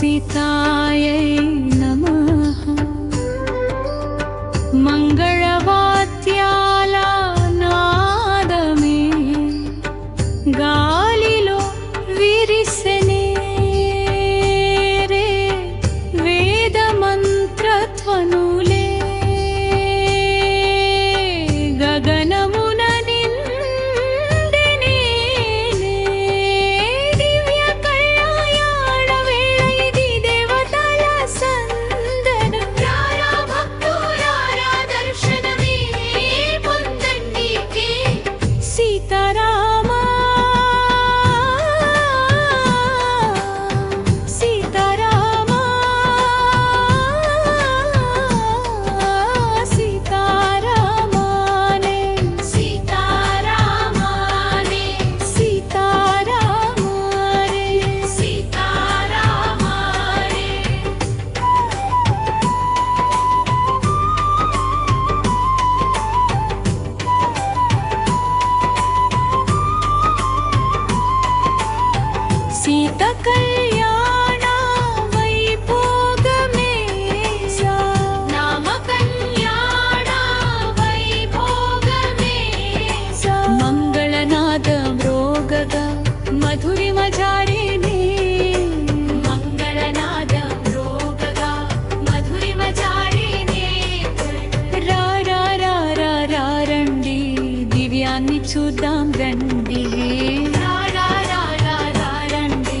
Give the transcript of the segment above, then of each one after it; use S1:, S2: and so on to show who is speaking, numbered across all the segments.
S1: सीतायै नमः। मंगळवाद्याల నాదమే గాలిలో విరిసెనే రే వేద మంత్రధ్వనులే గగనమున నిండెనే దివ్య కళ్యాణ వేళ ఇది దేవతల సందన రారా భక్తులారా దర్శనమే పొందండి సీతారామ సీతారామ సీతారామనే సీతారామనే సీతారామనే సీతారామనే సీత కళ్యాణ వైభోగమే నామ కళ్యాణ వైభోగమే మంగళనాద మ్రోగగా మధురిమ జారినే మంగళనాద మ్రోగగా మధురిమ జారినే రా రా రా రా రా రండి దివ్యాన్ని చూద్దాం రండి రా రా రా రా రా రండి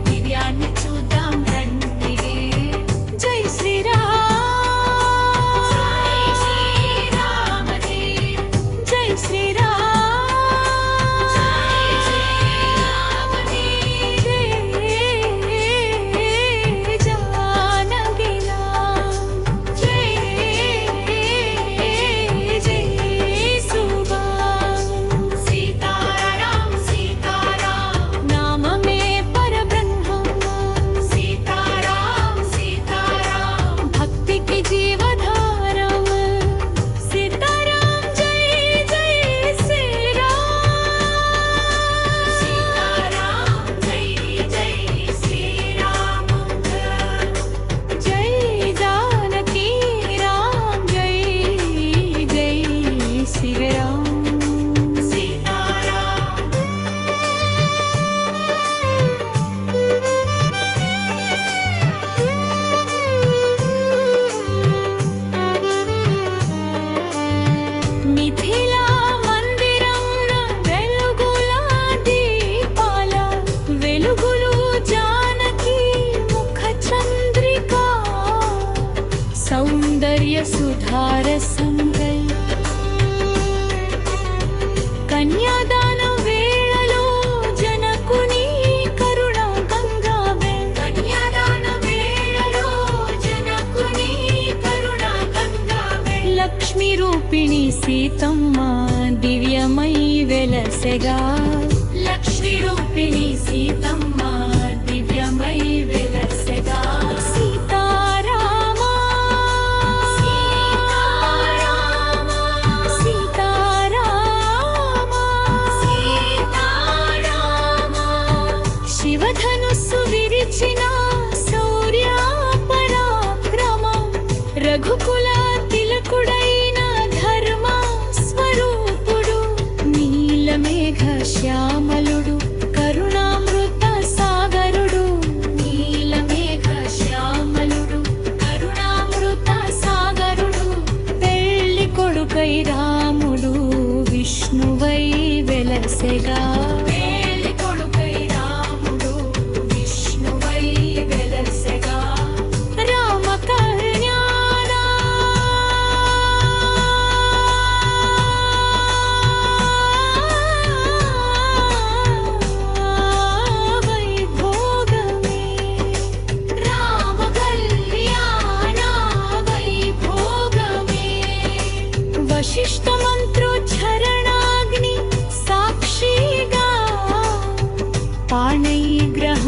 S1: దివ్యాన్ని చూద్దాం రండి జై శ్రీరామ్ జై శ్రీరామ జై శ్రీరామ్ జై శ్రీరామ జై జానకి రామ్ జై జై సుభాం సీతారాం సీతారాం నామమే పరబ్రహ్మం సీతారాం సీతారాం భక్తికి జీవధారం సీతారాం జై జై శ్రీరామ్ సీతారాం జై జై శ్రీరామ జై జానకి రామ్ జై జై శివరామ్ సీతారాం మిథిలా మందిరంన వెలుగుల దీపాల వెలుగులు జానకి ముఖ చంద్రిక సౌందర్య సుధారసంగై కన్యాదాన వేళలో జనకుని కరుణ గంగావే కన్యాదాన వేళలో జనకుని కరుణ గంగావే లక్ష్మీ రూపిణి సీతమ్మ దివ్యమై వెలసెగా లక్ష్మీ రూపిణి సీతమ్మ దివ్యమై వెలసెగా సీతారామ సీతారామ సీతారామ సీతారామ శివధనుస్సు విరిచిన శౌర్య పరాక్రమం రఘుకుల తిలకుడైన ధర్మ స్వరూపుడు నీలమేఘ శ్యామలుడు కరుణామృత సాగరుడు నీలమేఘ శ్యామలుడు కరుణామృత సాగరుడు పెళ్లి కొడుకై రాముడు విష్ణువై వెలసెగా పెళ్లి కొడుకై రాముడు విష్ణువై వెలసెగా రామ కళ్యాణ వైభోగమే రామ కళ్యాణ వైభోగమే వశిష్ఠ మంత్రోచ్చరణాగ్ని సాక్షిగా పాణై గ్రహ